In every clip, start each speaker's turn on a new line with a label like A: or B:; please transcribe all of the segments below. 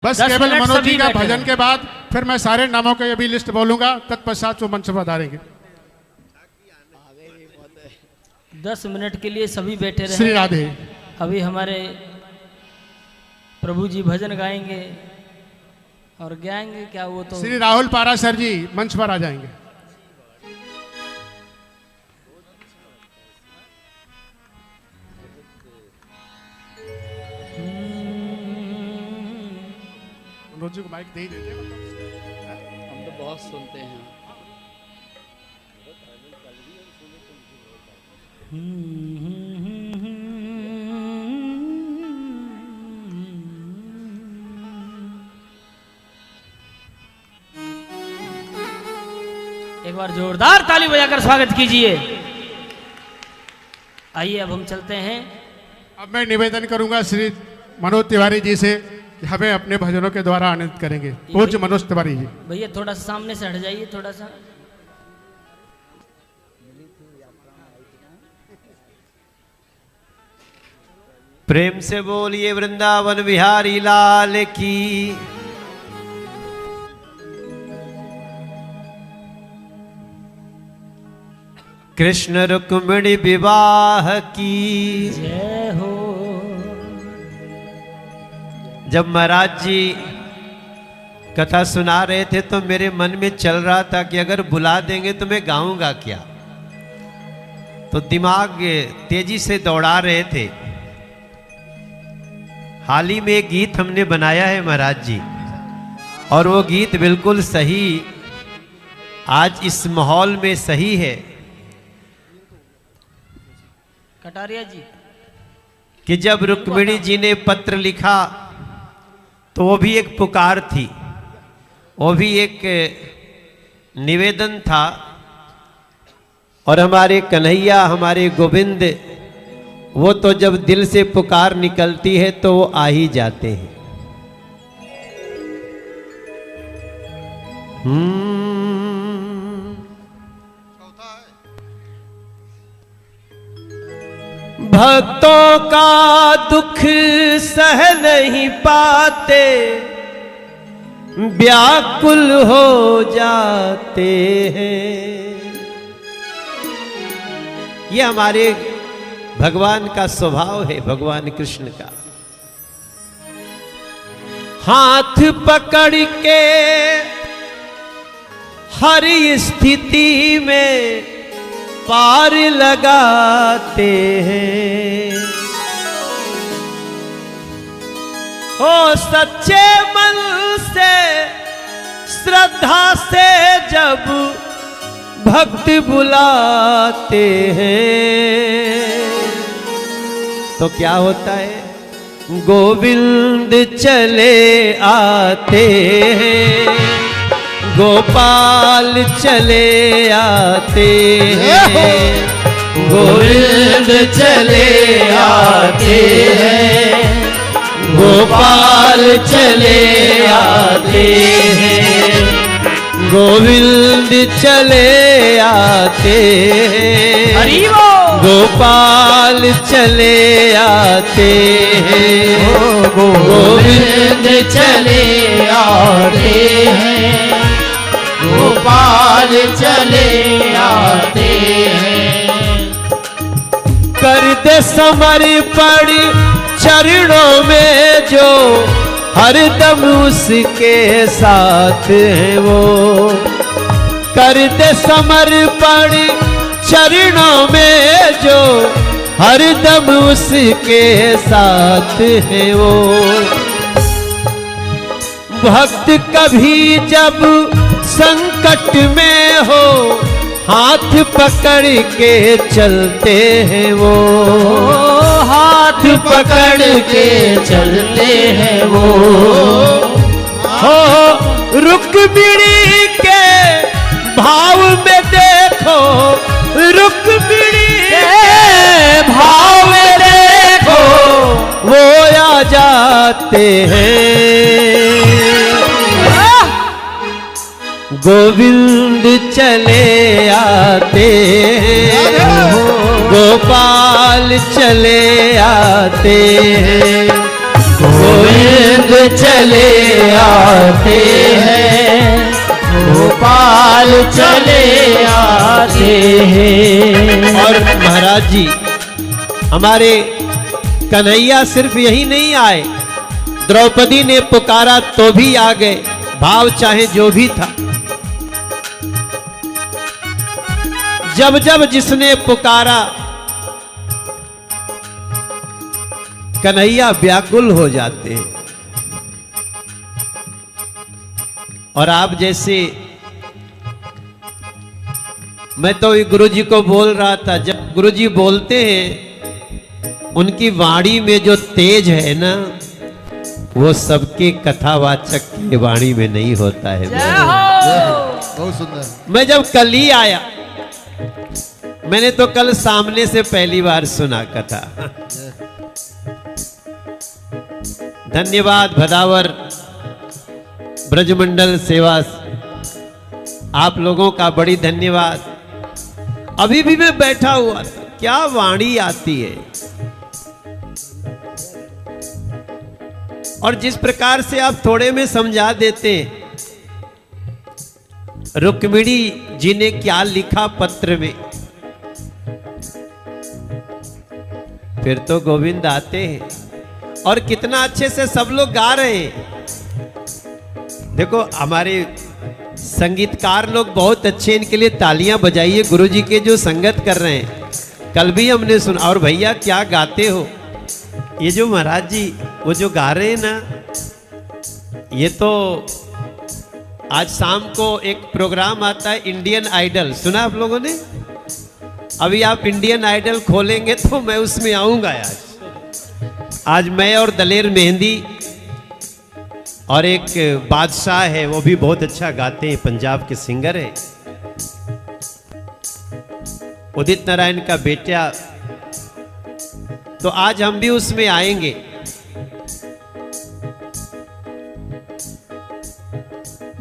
A: बस केवल मनोज जी का भजन के बाद फिर मैं सारे नामों की अभी लिस्ट बोलूंगा, तत्पश्चात वो मंच पर पधारेंगे।
B: 10 मिनट के लिए सभी बैठे रहे।
A: श्री राधे।
B: अभी हमारे प्रभु जी भजन गाएंगे और गाएंगे क्या वो तो
A: श्री राहुल पारासर जी मंच पर आ जाएंगे। मनोज जी को माइक दे ही देते हैं।
C: हम तो बहुत सुनते हैं।
B: एक बार जोरदार ताली बजाकर स्वागत कीजिए। आइए अब हम चलते हैं।
A: अब मैं निवेदन करूंगा श्री मनोज तिवारी जी से, हमें अपने भजनों के द्वारा आनंदित करेंगे। पूज्य मनोज तिवारी जी।
B: भैया थोड़ा सा सामने से हट जाइए, थोड़ा सा।
D: प्रेम से बोलिए वृंदावन बिहारी लाल की। कृष्ण रुक्मिणी विवाह की
B: जय हो।
D: जब महाराज जी कथा सुना रहे थे तो मेरे मन में चल रहा था कि अगर बुला देंगे तो मैं गाऊंगा क्या, तो दिमाग तेजी से दौड़ा रहे थे। हाल ही में एक गीत हमने बनाया है महाराज जी, और वो गीत बिल्कुल सही आज इस माहौल में सही है।
B: कटारिया जी
D: कि जब रुक्मिणी जी ने पत्र लिखा तो वो भी एक पुकार थी, वो भी एक निवेदन था, और हमारे कन्हैया हमारे गोविंद वो तो जब दिल से पुकार निकलती है तो वो आ ही जाते हैं। भक्तों का दुख सह नहीं पाते, व्याकुल हो जाते हैं। ये हमारे भगवान का स्वभाव है, भगवान कृष्ण का। हाथ पकड़ के हर स्थिति में पार लगाते हैं। ओ सच्चे मन से श्रद्धा से जब भक्त बुलाते हैं तो क्या होता है, गोविंद चले आते हैं, गोपाल चले आते हैं, गोविंद चले आते हैं, गोपाल चले आते हैं, गोविंद चले आते हैं, गोपाल चले आते हैं, गोविंद चले आते हैं, गोपाल चले आते हैं। कर दे समर्पण चरणों में जो हरदम उसके साथ है वो, कर दे समर्पण चरणों में जो हरदम उसके साथ है वो। भक्त कभी जब संकट में हो हाथ पकड़ के चलते हैं वो, हाथ पकड़ के चलते हैं वो। हो रुक्मिणी के भाव में देखो, रुक्मिणी के भाव में देखो, वो आ जाते हैं। गोविंद चले आते हैं, गोपाल चले आते हैं, गोविंद चले आते हैं, गोपाल चले आते हैं। और महाराज जी हमारे कन्हैया सिर्फ यही नहीं आए, द्रौपदी ने पुकारा तो भी आ गए, भाव चाहे जो भी था। जब जब जिसने पुकारा कन्हैया व्याकुल हो जाते हैं। और आप जैसे, मैं तो गुरुजी को बोल रहा था, जब गुरुजी बोलते हैं उनकी वाणी में जो तेज है ना, वो सबके कथावाचक की वाणी में नहीं होता है।
E: बहुत सुंदर।
D: मैं जब कल ही आया, मैंने तो कल सामने से पहली बार सुना कथा। धन्यवाद भदावर ब्रजमंडल सेवा, आप लोगों का बड़ी धन्यवाद। अभी भी मैं बैठा हुआ था, क्या वाणी आती है। और जिस प्रकार से आप थोड़े में समझा देते, रुक्मिणी जी ने क्या लिखा पत्र में, फिर तो गोविंद आते हैं। और कितना अच्छे से सब लोग गा रहे हैं। देखो हमारे संगीतकार लोग बहुत अच्छे, इनके लिए तालियां बजाइए। गुरुजी के जो संगत कर रहे हैं, कल भी हमने सुना। और भैया क्या गाते हो, ये जो महाराज जी वो जो गा रहे हैं ना, ये तो आज शाम को एक प्रोग्राम आता है इंडियन आइडल, सुना आप लोगों ने? अभी आप इंडियन आइडल खोलेंगे तो मैं उसमें आऊंगा। आज मैं और दलेर मेहंदी और एक बादशाह है, वो भी बहुत अच्छा गाते हैं, पंजाब के सिंगर है, उदित नारायण का बेटा। तो आज हम भी उसमें आएंगे।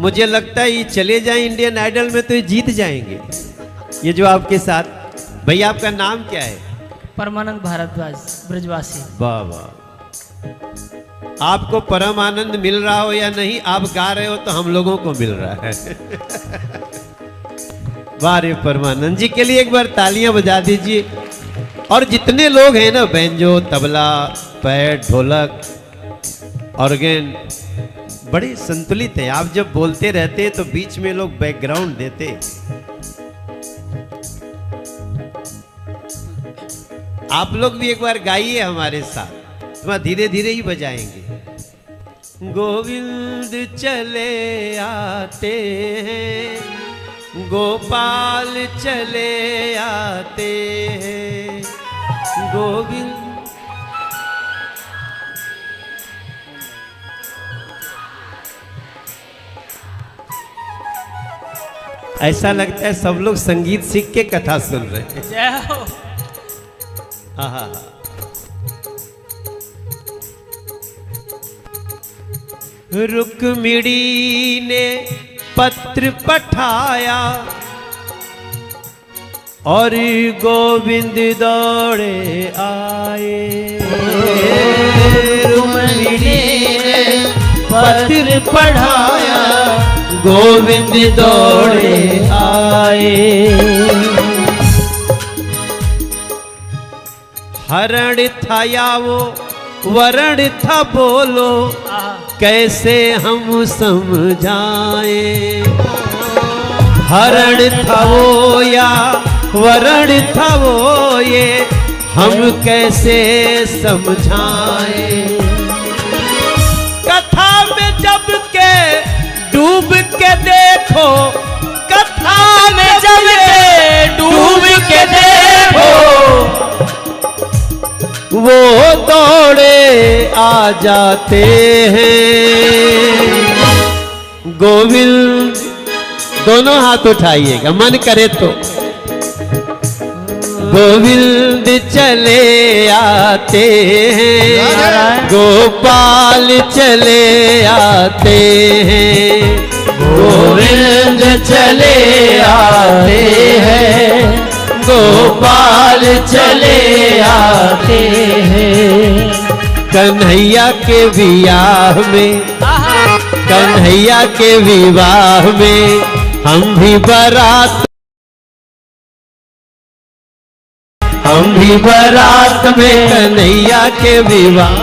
D: मुझे लगता है ये चले जाएं इंडियन आइडल में तो ये जीत जाएंगे, ये जो आपके साथ। भैया आपका नाम क्या है?
B: परमानंद भारद्वाज, ब्रजवासी।
D: वाह वाह, आपको परम आनंद मिल रहा हो या नहीं, आप गा रहे हो तो हम लोगों को मिल रहा है। वाह रे परमानंद जी के लिए एक बार तालियां बजा दीजिए। और जितने लोग हैं ना, बैंजो, तबला, पैड, ढोलक, ऑर्गन, बड़े संतुलित है। आप जब बोलते रहते हैं तो बीच में लोग बैकग्राउंड देते। आप लोग भी एक बार गाइए हमारे साथ, थोड़ा धीरे धीरे ही बजाएंगे। गोविंद चले आते हैं, गोपाल चले आते हैं, गोविंद। ऐसा लगता है सब लोग संगीत सीख के कथा सुन रहे हैं।
B: जय हो।
D: हाँ हाँ, रुक्मिणी ने पत्र पठाया और गोविंद दौड़े आए। रुक्मिणी ने पत्र पढ़ाया, गोविंद दौड़े आए। हरण था या वो वरण था, बोलो कैसे हम समझाएं। हरण था वो या वरण था वो, ये हम कैसे समझाएं। कथा में जब के डूब के देखो, कथा में जब के डूब के देखो, वो दौड़े आ जाते हैं। गोविंद, दोनों हाथ उठाइएगा मन करे तो। गोविंद चले आते हैं, गोपाल चले आते हैं, गोविंद चले आते हैं, गोपाल चले आते हैं। कन्हैया के विवाह में, कन्हैया के विवाह में हम भी बारात, हम भी बारात में कन्हैया के विवाह।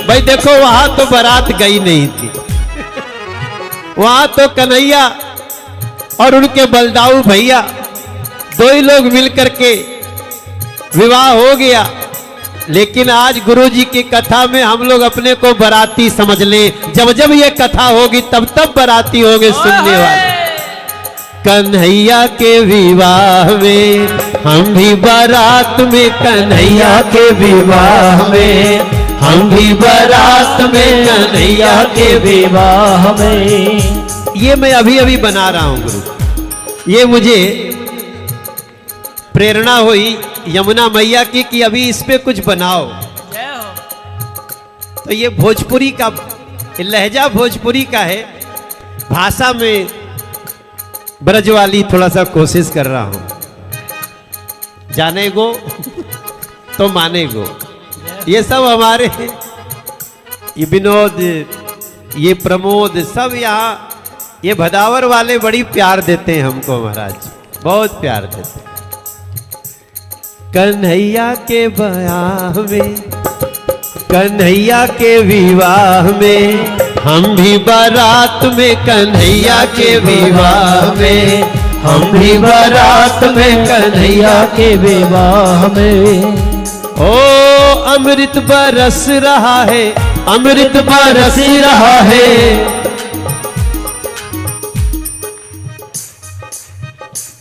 D: भाई देखो वहां तो बारात गई नहीं थी, वहां तो कन्हैया और उनके बलदाऊ भैया दो ही लोग मिलकर के विवाह हो गया। लेकिन आज गुरुजी की कथा में हम लोग अपने को बाराती समझ लें। जब जब ये कथा होगी तब तब बाराती होंगे सुनने वाले। कन्हैया के विवाह में हम भी बारात में, कन्हैया के विवाह में हम भी बारात में, कन्हैया के विवाह में। ये मैं अभी अभी बना रहा हूं गुरु, ये मुझे प्रेरणा हुई यमुना मैया की कि अभी इस पे कुछ बनाओ।
B: जय हो।
D: तो ये भोजपुरी का लहजा, भोजपुरी का है, भाषा में ब्रजवाली थोड़ा सा कोशिश कर रहा हूं। जाने गो तो माने गो, ये सब हमारे, ये विनोद, ये प्रमोद, सब यहाँ ये भदावर वाले बड़ी प्यार देते हैं हमको महाराज, बहुत प्यार देते हैं। कन्हैया के ब्याह में, कन्हैया के विवाह में हम भी बारात में, कन्हैया के विवाह में हम भी बारात में, कन्हैया के विवाह में। ओ अमृत बरस रहा है, अमृत बरस रहा है,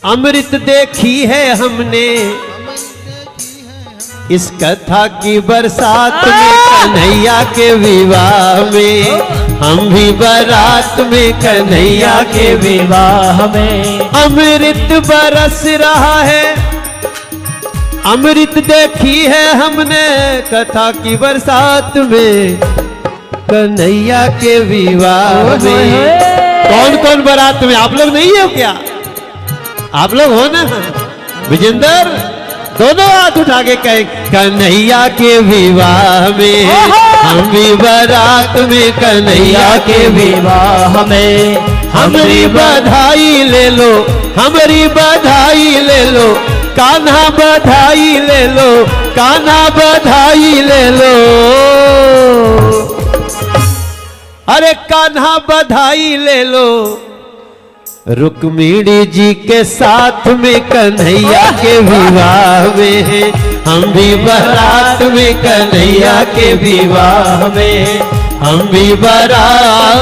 D: अमृत देखी है हमने इस कथा की बरसात में, कन्हैया के विवाह में हम भी बारात में, कन्हैया के विवाह में। अमृत बरस रहा है, अमृत देखी है हमने कथा की बरसात में, कन्हैया के विवाह में। कौन कौन बारात में? आप लोग नहीं हो क्या? आप लोग हो ना? विजेंद्र दोनों हाथ उठा के कहे कन्हैया के विवाह में हम भी बारात में, कन्हैया के विवाह में। हमारी बधाई ले लो, हमारी बधाई ले लो, कान्हा बधाई ले लो, कान्हा बधाई ले लो। अरे कान्हा बधाई ले लो, रुक्मिणी जी के साथ में कन्हैया के विवाह में हम भी बारात में, कन्हैया के विवाह में हम भी बारात।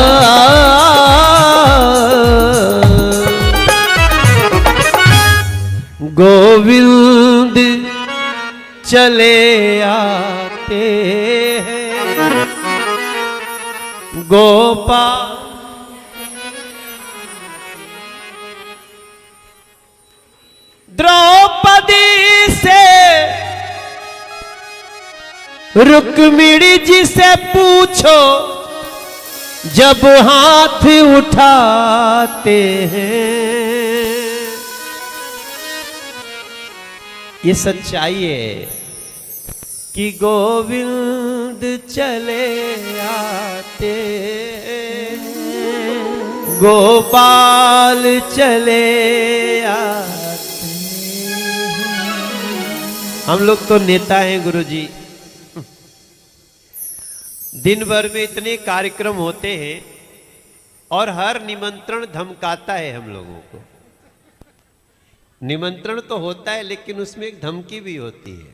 D: गोविंद चले आते हैं, गोपाल द्रौपदी से रुक्मिणी जी से पूछो जब हाथ उठाते हैं। ये सच्चाई है कि गोविंद चले आते हैं, गोपाल चले आते। हम लोग तो नेता हैं गुरुजी, दिन भर में इतने कार्यक्रम होते हैं और हर निमंत्रण धमकाता है हम लोगों को। निमंत्रण तो होता है लेकिन उसमें एक धमकी भी होती है,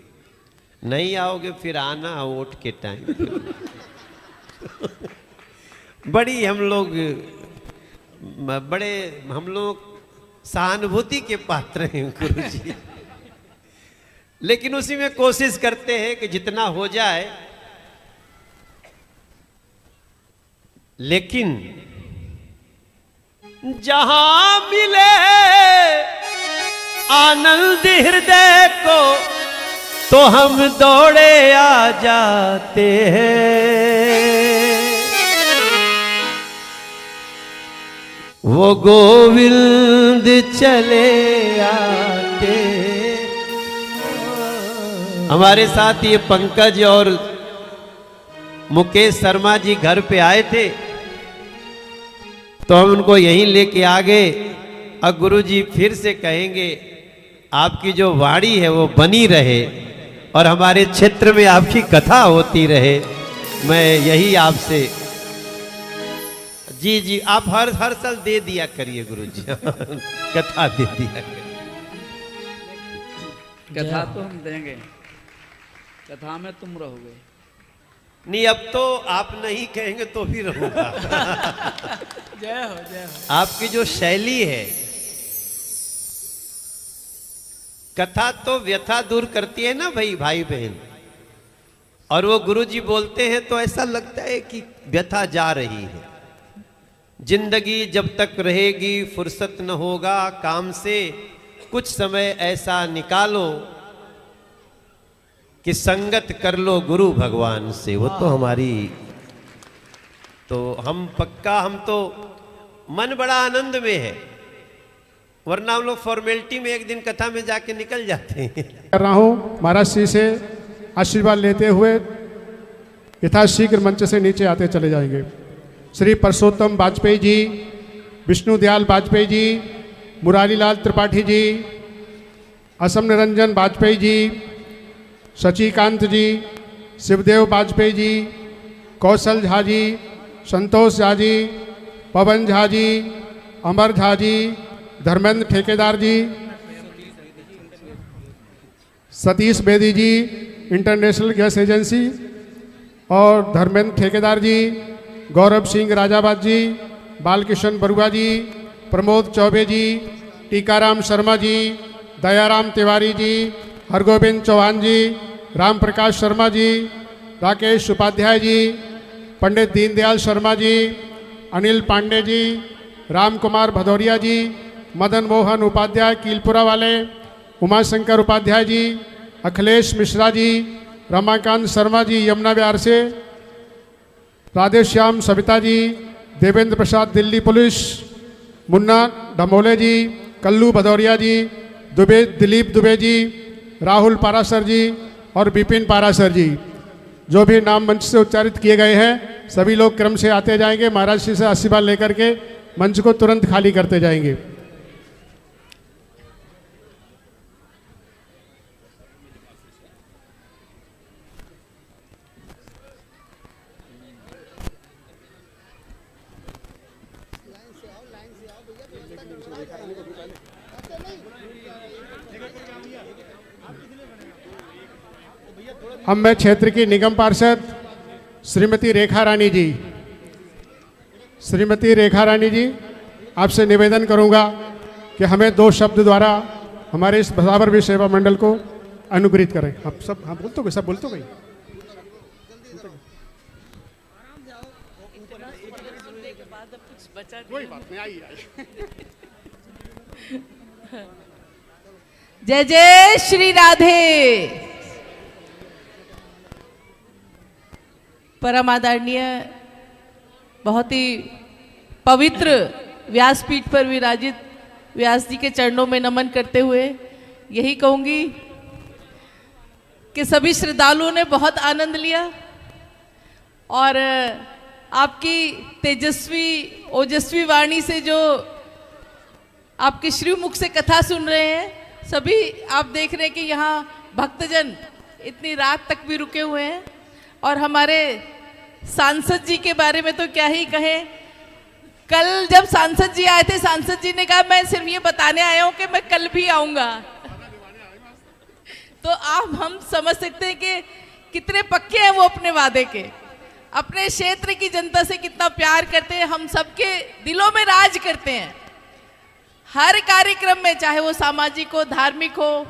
D: नहीं आओगे फिर आना वोट के टाइम। बड़ी हम लोग सहानुभूति के पात्र हैं गुरुजी, लेकिन उसी में कोशिश करते हैं कि जितना हो जाए। लेकिन जहां मिले आनंद हृदय को तो हम दौड़े आ जाते हैं। वो गोविंद चले आते। हमारे साथ ये पंकज और मुकेश शर्मा जी घर पे आए थे, तो हम उनको यहीं लेके आ गए। और गुरु जी फिर से कहेंगे आपकी जो वाणी है वो बनी रहे और हमारे क्षेत्र में आपकी कथा होती रहे। मैं यही आपसे जी आप हर साल दे दिया करिए गुरु जी कथा दे दिया करिए।
C: कथा तो हम देंगे, कथा में तुम रहोगे।
D: नहीं, अब तो आप नहीं कहेंगे तो भी रहूंगा।
B: जय हो जय हो।
D: आपकी जो शैली है, कथा तो व्यथा दूर करती है ना भाई बहन, और वो गुरुजी बोलते हैं तो ऐसा लगता है कि व्यथा जा रही है। जिंदगी जब तक रहेगी फुर्सत न होगा काम से, कुछ समय ऐसा निकालो कि संगत कर लो गुरु भगवान से। वो तो हमारी, तो हम पक्का, हम तो मन बड़ा आनंद में है, वरना हम लोग फॉर्मेलिटी में एक दिन कथा में जाके निकल जाते हैं।
A: कर रहा हूँ महाराज श्री से आशीर्वाद लेते हुए यथाशीघ्र मंच से नीचे आते चले जाएंगे। श्री परसोत्तम वाजपेयी जी, विष्णुदयाल वाजपेयी जी, मुरारीलाल त्रिपाठी जी, असम निरंजन वाजपेयी जी, शचिकांत जी, शिवदेव वाजपेयी जी, कौशल झा जी, संतोष झा जी, पवन झा जी, अमर झा जी, धर्मेंद्र ठेकेदार जी, सतीश बेदी जी इंटरनेशनल गैस एजेंसी और धर्मेंद्र ठेकेदार जी, गौरव सिंह राजाबाद जी, बालकिशन बरुआ जी, प्रमोद चौबे जी, टीकाराम शर्मा जी, दयाराम तिवारी जी, हरगोविंद चौहान जी, राम प्रकाश शर्मा जी, राकेश उपाध्याय जी, पंडित दीनदयाल शर्मा जी, अनिल पांडे जी, राम कुमार भदौरिया जी, मदन मोहन उपाध्याय कीलपुरा वाले, उमाशंकर उपाध्याय जी, अखिलेश मिश्रा जी, रमाकांत शर्मा जी यमुना बिहार से, राधेश्याम सविता जी, देवेंद्र प्रसाद दिल्ली पुलिस, मुन्ना डमोले जी, कल्लू भदौरिया जी, दिलीप दुबे जी, राहुल पारासर जी और विपिन पारासर जी। जो भी नाम मंच से उच्चारित किए गए हैं सभी लोग क्रम से आते जाएंगे। महाराज श्री से आशीर्वाद लेकर के मंच को तुरंत खाली करते जाएंगे। अब मैं क्षेत्र की निगम पार्षद श्रीमती रेखा रानी जी, श्रीमती रेखा रानी जी आपसे निवेदन करूंगा कि हमें 2 शब्द द्वारा हमारे इस भसावर सेवा मंडल को अनुग्रहित करें। आप सब हाँ बोलते हो, सब बोलते हो भाई। कोई बात नहीं, आई।
F: जय जय श्री राधे। परम आदरणीय, बहुत ही पवित्र व्यासपीठ पर विराजित व्यास जी के चरणों में नमन करते हुए यही कहूंगी कि सभी श्रद्धालुओं ने बहुत आनंद लिया और आपकी तेजस्वी ओजस्वी वाणी से जो आपके श्रीमुख से कथा सुन रहे हैं, सभी आप देख रहे हैं कि यहाँ भक्तजन इतनी रात तक भी रुके हुए हैं। और हमारे सांसद जी के बारे में तो क्या ही कहें। कल जब सांसद जी आए थे, सांसद जी ने कहा मैं सिर्फ ये बताने आया हूं कि मैं कल भी आऊंगा। तो आप हम समझ सकते हैं कि कितने पक्के हैं वो अपने वादे के, अपने क्षेत्र की जनता से कितना प्यार करते हैं, हम सबके दिलों में राज करते हैं। हर कार्यक्रम में, चाहे वो सामाजिक हो, धार्मिक हो,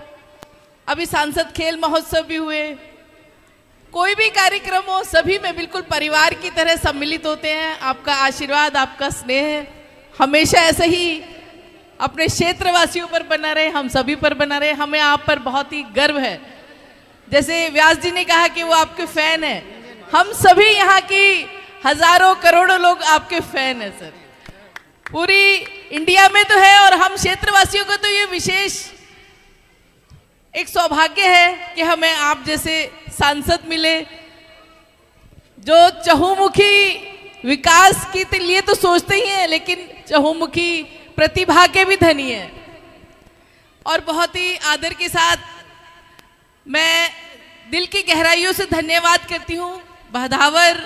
F: अभी सांसद खेल महोत्सव भी हुए, कोई भी कार्यक्रम हो, सभी में बिल्कुल परिवार की तरह सम्मिलित होते हैं। आपका आशीर्वाद, आपका स्नेह हमेशा ऐसे ही अपने क्षेत्रवासियों पर बना रहे, हम सभी पर बना रहे। हमें आप पर बहुत ही गर्व है। जैसे व्यास जी ने कहा कि वो आपके फैन है, हम सभी यहाँ की हजारों करोड़ों लोग आपके फैन है सर। पूरी इंडिया में तो है और हम क्षेत्रवासियों को तो ये विशेष एक सौभाग्य है कि हमें आप जैसे सांसद मिले, जो चहुमुखी विकास के लिए तो सोचते ही हैं, लेकिन चहुमुखी प्रतिभा के भी धनी हैं। और बहुत ही आदर के साथ मैं दिल की गहराइयों से धन्यवाद करती हूँ भदावर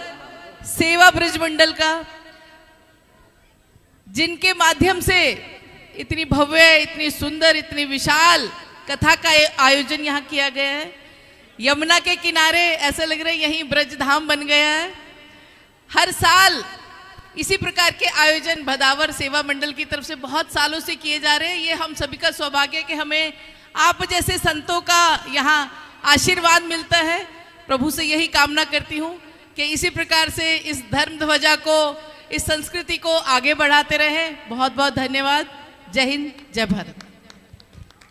F: सेवा ब्रज मंडल का, जिनके माध्यम से इतनी भव्य, इतनी सुंदर, इतनी विशाल कथा का आयोजन यहाँ किया गया है। यमुना के किनारे ऐसा लग रहा है यहीं ब्रजधाम बन गया है। हर साल इसी प्रकार के आयोजन भदावर सेवा मंडल की तरफ से बहुत सालों से किए जा रहे हैं। ये हम सभी का सौभाग्य है कि हमें आप जैसे संतों का यहाँ आशीर्वाद मिलता है। प्रभु से यही कामना करती हूँ कि इसी प्रकार से इस धर्म ध्वजा को, इस संस्कृति को आगे बढ़ाते रहें। बहुत बहुत धन्यवाद। जय हिंद, जय भारत।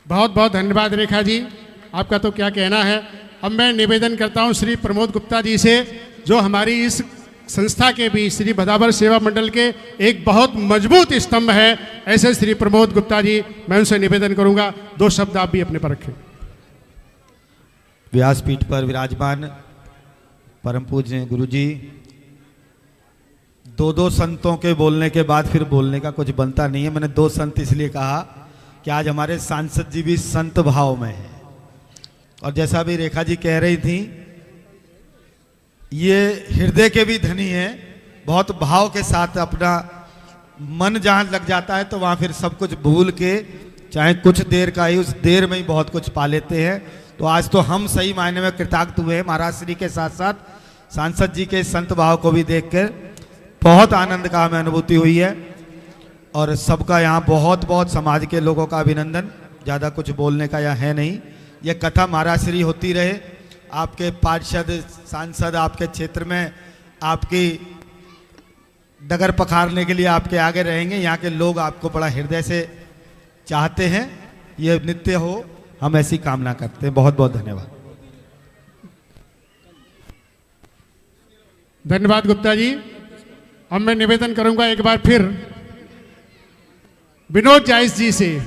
A: बहुत बहुत धन्यवाद रेखा जी, आपका तो क्या कहना है। अब मैं निवेदन करता हूँ श्री प्रमोद गुप्ता जी से, जो हमारी इस संस्था के भी, श्री भदावर सेवा मंडल के एक बहुत मजबूत स्तंभ है। ऐसे श्री प्रमोद गुप्ता जी, मैं उनसे निवेदन करूंगा 2 शब्द आप भी अपने पर रखें।
G: व्यासपीठ पर विराजमान परम पूज्य गुरु जी, 2 संतों के बोलने के बाद फिर बोलने का कुछ बनता नहीं है। मैंने 2 संत इसलिए कहा कि आज हमारे सांसद जी भी संत भाव में हैं। और जैसा भी रेखा जी कह रही थी, ये हृदय के भी धनी हैं। बहुत भाव के साथ अपना मन जहाँ लग जाता है तो वहाँ फिर सब कुछ भूल के, चाहे कुछ देर का ही, उस देर में ही बहुत कुछ पा लेते हैं। तो आज तो हम सही मायने में कृतार्थ हुए हैं महाराज श्री के साथ साथ सांसद जी के संत भाव को भी देखकर बहुत आनंद का हमें अनुभूति हुई है। और सबका यहाँ बहुत बहुत समाज के लोगों का अभिनंदन। ज़्यादा कुछ बोलने का यहाँ है नहीं। ये कथा महाराज श्री होती रहे। आपके पार्षद, सांसद आपके क्षेत्र में आपकी डगर पखारने के लिए आपके आगे रहेंगे। यहाँ के लोग आपको बड़ा हृदय से चाहते हैं। ये नित्य हो, हम ऐसी कामना करते हैं। बहुत बहुत धन्यवाद।
A: धन्यवाद गुप्ता जी। अब मैं निवेदन करूंगा एक बार फिर विनोद जायस जी से।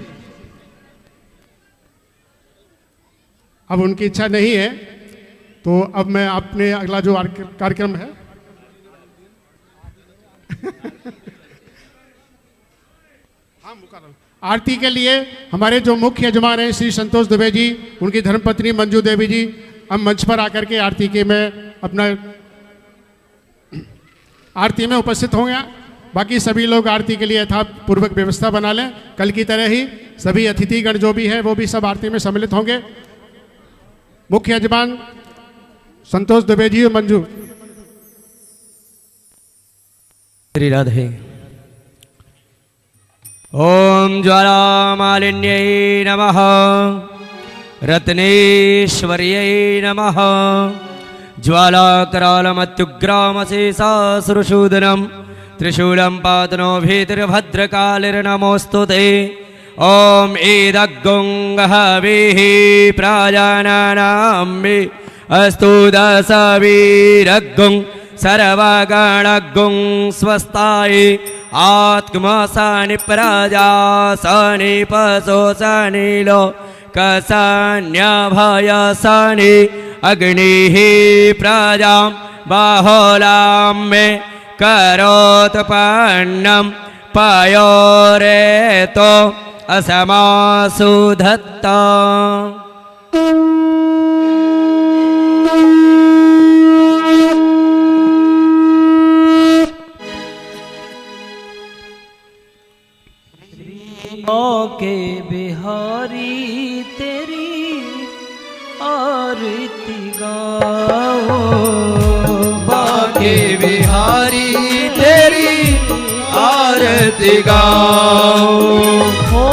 A: अब उनकी इच्छा नहीं है तो अब मैं अपने अगला जो कार्यक्रम है आरती के लिए हमारे जो मुख्य यजमान हैं श्री संतोष दुबे जी, उनकी धर्मपत्नी मंजू देवी जी, अब मंच पर आकर के आरती के में अपना आरती में उपस्थित होंगे। बाकी सभी लोग आरती के लिए यथापूर्वक व्यवस्था बना लें। कल की तरह ही सभी अतिथिगण जो भी है वो भी सब आरती में सम्मिलित होंगे। मुख्य यजमान संतोष दुबे जी और मंजू।
B: श्री राधे। ओम ज्वालामालिन्यै नमः, रत्नेश्वर्यै नमः, ज्वालाकरालमत्युग्रामशेषासुरशूदनं त्रिशूलं पातनो भीतिर्भद्रकालिर्नमोऽस्तु ते। ओम ईदग्गुंगहविः प्राजानानाम्बि अस्तु दशवीरग्गुं सर्वगणगुं स्वस्ताय आत्मसानि प्रजासानि पशोसानि लोकसान्यभयसानि अग्निः प्रजां बाहुलां मे करोत्पन्नं पयोरेतो असमासु धत्ता।
H: के बिहारी तेरी आरती गाओ,
D: बाके बिहारी तेरी आरती गाओ।
H: हो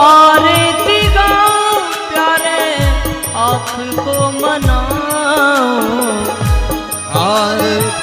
H: आरती गाओ प्यारे आँख को मनाओ,
D: आरती